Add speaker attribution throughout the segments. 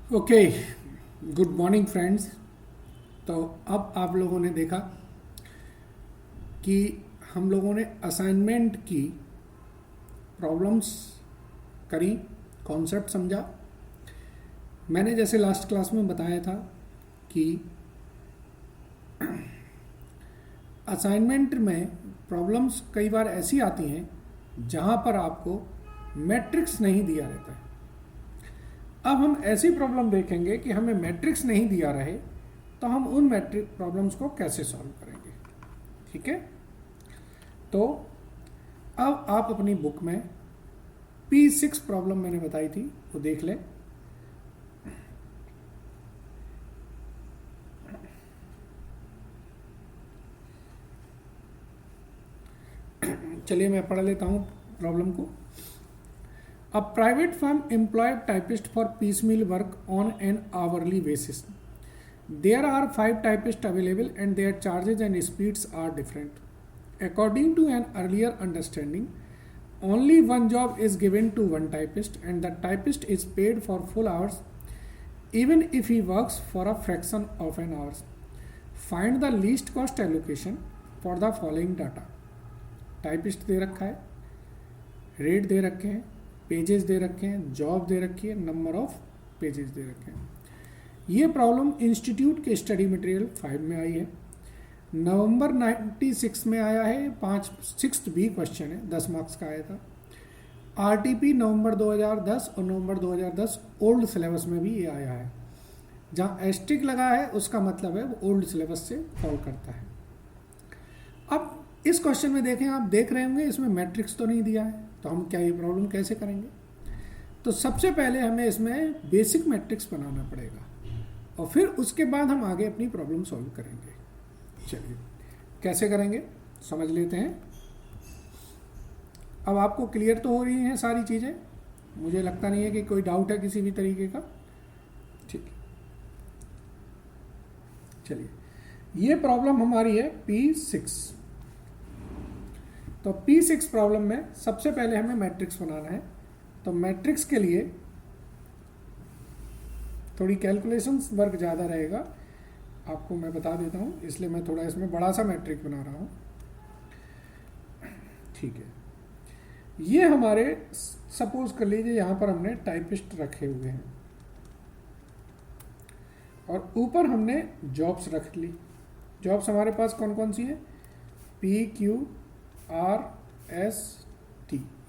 Speaker 1: Okay, good morning friends. तो अब आप लोगों ने देखा कि हम लोगों ने असाइनमेंट की प्रॉब्लम्स करी, कॉन्सेप्ट समझा। मैंने जैसे लास्ट क्लास में बताया था कि असाइनमेंट में प्रॉब्लम्स कई बार ऐसी आती हैं जहां पर आपको मैट्रिक्स नहीं दिया रहता है। अब हम ऐसी प्रॉब्लम देखेंगे कि हमें मैट्रिक्स नहीं दिया रहे तो हम उन मैट्रिक प्रॉब्लम्स को कैसे सॉल्व करेंगे। ठीक है, तो अब आप अपनी बुक में P6 प्रॉब्लम मैंने बताई थी वो देख लें। चलिए मैं पढ़ लेता हूँ प्रॉब्लम को। A private firm employed typist for piecemeal work on an hourly basis. There are 5 typists available and their charges and speeds are different. According to an earlier understanding, only one job is given to one typist and the typist is paid for full hours even if he works for a fraction of an hour. Find the least cost allocation for the following data. Typist दे रखा है, rate दे रखे हैं, pages दे रखे हैं, job दे रखी है, number of pages दे रखे हैं। ये प्रॉब्लम इंस्टीट्यूट के स्टडी मटेरियल 5 में आई है। नवंबर 96 में आया है, 6th बी क्वेश्चन है, 10 मार्क्स का आया था। आरटीपी नवंबर 2010 और नवंबर 2010 ओल्ड सिलेबस में भी ये आया है। जहाँ एस्टिक लगा है उसका मतलब है वो ओल्ड सिलेबस से फॉलो करता है। अब इस क्वेश्चन में देखें, आप देख रहे होंगे इसमें मैट्रिक्स तो नहीं दिया है, तो हम क्या ये प्रॉब्लम कैसे करेंगे। तो सबसे पहले हमें इसमें बेसिक मैट्रिक्स बनाना पड़ेगा और फिर उसके बाद हम आगे अपनी प्रॉब्लम सॉल्व करेंगे। चलिए कैसे करेंगे समझ लेते हैं। अब आपको क्लियर तो हो रही हैं सारी चीज़ें, मुझे लगता नहीं है कि कोई डाउट है किसी भी तरीके का। ठीक है, चलिए ये प्रॉब्लम हमारी है P6। तो P6 प्रॉब्लम में सबसे पहले हमें मैट्रिक्स बनाना है। तो मैट्रिक्स के लिए थोड़ी कैलकुलेशंस वर्क ज़्यादा रहेगा, आपको मैं बता देता हूँ, इसलिए मैं थोड़ा इसमें बड़ा सा मैट्रिक्स बना रहा हूँ। ठीक है, ये हमारे सपोज कर लीजिए यहाँ पर हमने टाइपिस्ट रखे हुए हैं और ऊपर हमने जॉब्स रख ली। जॉब्स हमारे पास कौन कौन सी हैं? PQRST,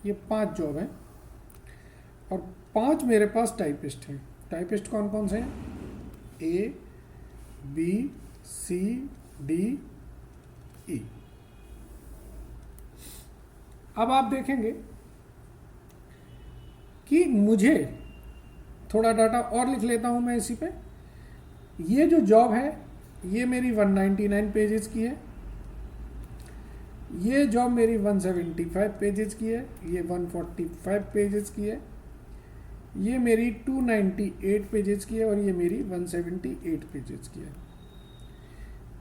Speaker 1: ये 5 जॉब हैं और 5 मेरे पास टाइपिस्ट हैं। टाइपिस्ट कौन कौन से हैं? ABCDE। अब आप देखेंगे कि मुझे थोड़ा डाटा और लिख लेता हूं मैं इसी पे। ये जो जॉब है ये मेरी 199 पेजेस की है, ये जॉब मेरी 175 पेजेस की है, ये 145 पेजेस की है, ये मेरी 298 पेजेस की है और ये मेरी 178 पेजेस की है।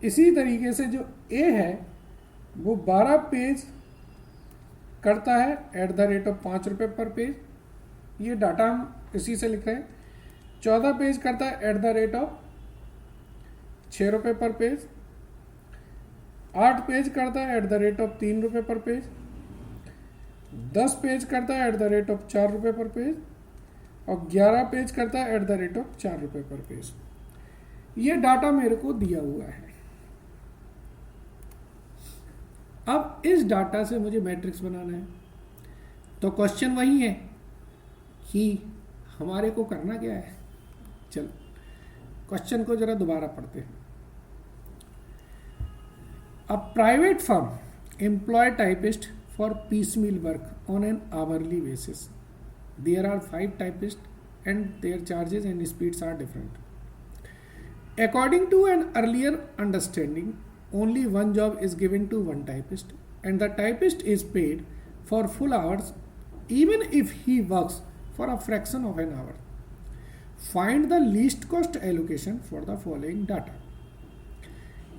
Speaker 1: इसी तरीके से जो ए है वो 12 पेज करता है @5 रुपये पर पेज, ये डाटा हम इसी से लिख रहे हैं। 14 पेज करता है @6 रुपये पर पेज। 8 पेज करता है @3 रुपये पर पेज। 10 पेज करता है @4 रुपये पर पेज और 11 पेज करता है @4 रुपये पर पेज। ये डाटा मेरे को दिया हुआ है। अब इस डाटा से मुझे मैट्रिक्स बनाना है। तो क्वेश्चन वही है कि हमारे को करना क्या है। चलो क्वेश्चन को जरा दोबारा पढ़ते हैं। A private firm employ typist for piecemeal work on an hourly basis. There are 5 typists and their charges and speeds are different. According to an earlier understanding, only one job is given to one typist and the typist is paid for full hours even if he works for a fraction of an hour. Find the least cost allocation for the following data.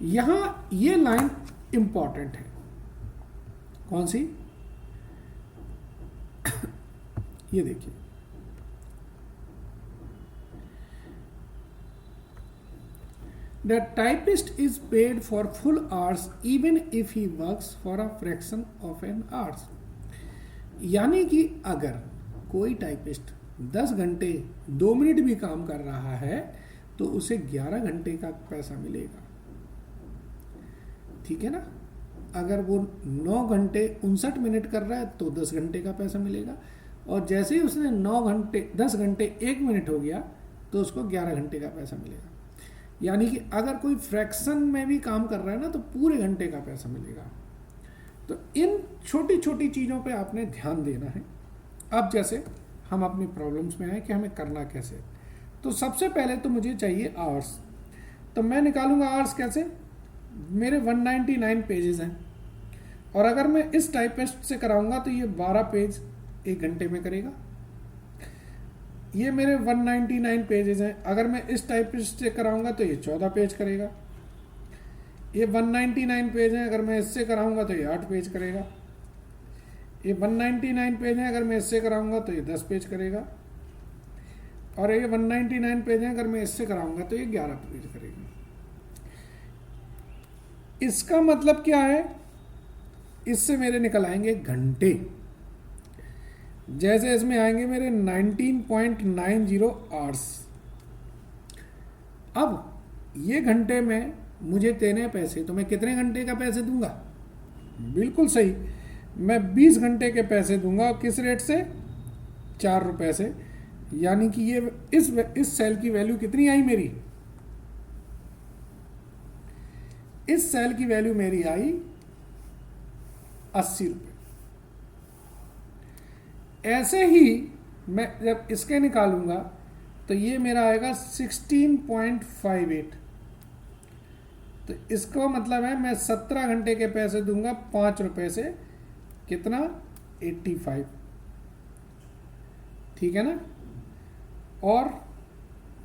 Speaker 1: यहां ये line important है। कौन सी? ये देखिए, the typist is paid for full hours even if he works for a fraction of an hours. यानी कि अगर कोई टाइपिस्ट 10 घंटे 2 मिनट भी काम कर रहा है तो उसे 11 घंटे का पैसा मिलेगा। ठीक है ना। अगर वो 9 घंटे 59 मिनट कर रहा है तो 10 घंटे का पैसा मिलेगा, और जैसे ही उसने 10 घंटे 1 मिनट हो गया तो उसको 11 घंटे का पैसा मिलेगा। यानी कि अगर कोई फ्रैक्शन में भी काम कर रहा है ना तो पूरे घंटे का पैसा मिलेगा। तो इन छोटी छोटी चीज़ों पे आपने ध्यान देना है। अब जैसे हम अपनी प्रॉब्लम्स में आए कि हमें करना कैसे, तो सबसे पहले तो मुझे चाहिए आवर्स। तो मैं निकालूंगा आवर्स कैसे। मेरे 199 पेजेस हैं, और अगर मैं इस टाइपिस्ट से कराऊंगा तो ये 12 पेज 1 घंटे में करेगा। ये मेरे 199 पेजेस हैं, अगर मैं इस टाइपिस्ट से कराऊंगा तो ये 14 पेज करेगा। ये 199 पेज हैं, अगर मैं इससे कराऊंगा तो ये 8 पेज करेगा। ये 199 पेज हैं, अगर मैं इससे कराऊंगा तो ये 10 पेज करेगा। और ये 199 पेज हैं, अगर मैं इससे कराऊंगा तो ये 11 पेज करेगा। इसका मतलब क्या है, इससे मेरे निकल आएंगे घंटे। जैसे इसमें आएंगे मेरे 19.90 आवर्स। अब ये घंटे में मुझे देने पैसे, तो मैं कितने घंटे का पैसे दूंगा? बिल्कुल सही, मैं 20 घंटे के पैसे दूंगा। किस रेट से? 4 रुपए से। यानी कि ये इस सेल की वैल्यू कितनी आई मेरी? इस सेल की वैल्यू मेरी आई 80 रुपये। ऐसे ही मैं जब इसके निकालूंगा तो ये मेरा आएगा 16.58। तो इसको मतलब है मैं 17 घंटे के पैसे दूंगा 5 रुपए से। कितना? 85। ठीक है ना। और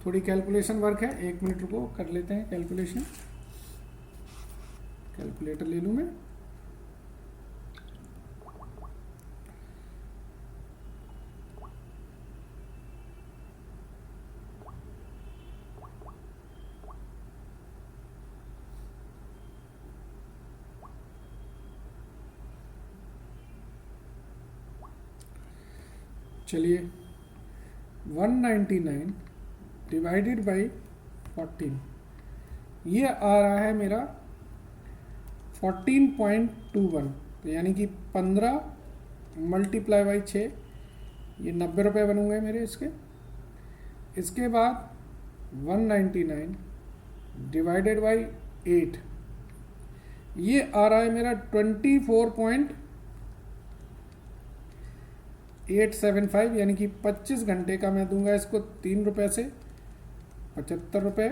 Speaker 1: थोड़ी कैलकुलेशन वर्क है, 1 मिनट रुको, कर लेते हैं कैलकुलेशन। कैलकुलेटर ले लूं मैं। चलिए 199 डिवाइडेड बाई 14, ये आ रहा है मेरा 14.21। तो यानी कि 15 मल्टीप्लाई बाई 6, ये 90 रुपये बनूंगे मेरे इसके। इसके बाद 199 डिवाइडेड बाई 8, ये आ रहा है मेरा 24.875। यानी कि 25 घंटे का मैं दूंगा इसको 3 रुपये से, 75 रुपये।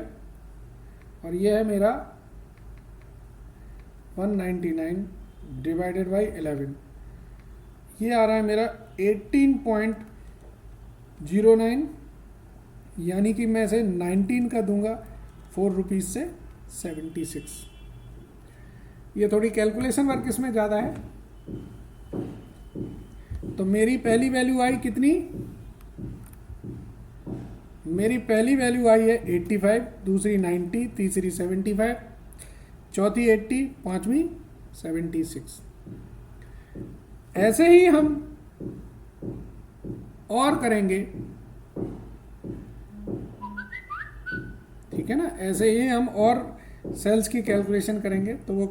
Speaker 1: और ये है मेरा 199 डिवाइडेड बाई 11, ये आ रहा है मेरा 18.09। यानी कि मैं इसे 19 का दूंगा 4 रुपीज़ से 76। ये थोड़ी कैलकुलेशन वर्क इसमें ज़्यादा है। तो मेरी पहली वैल्यू आई कितनी? मेरी पहली वैल्यू आई है 85, दूसरी 90, तीसरी 75, चौथी 80, पांचवी 76। ऐसे ही हम और करेंगे। ठीक है ना। ऐसे ही हम और सेल्स की कैलकुलेशन करेंगे तो वो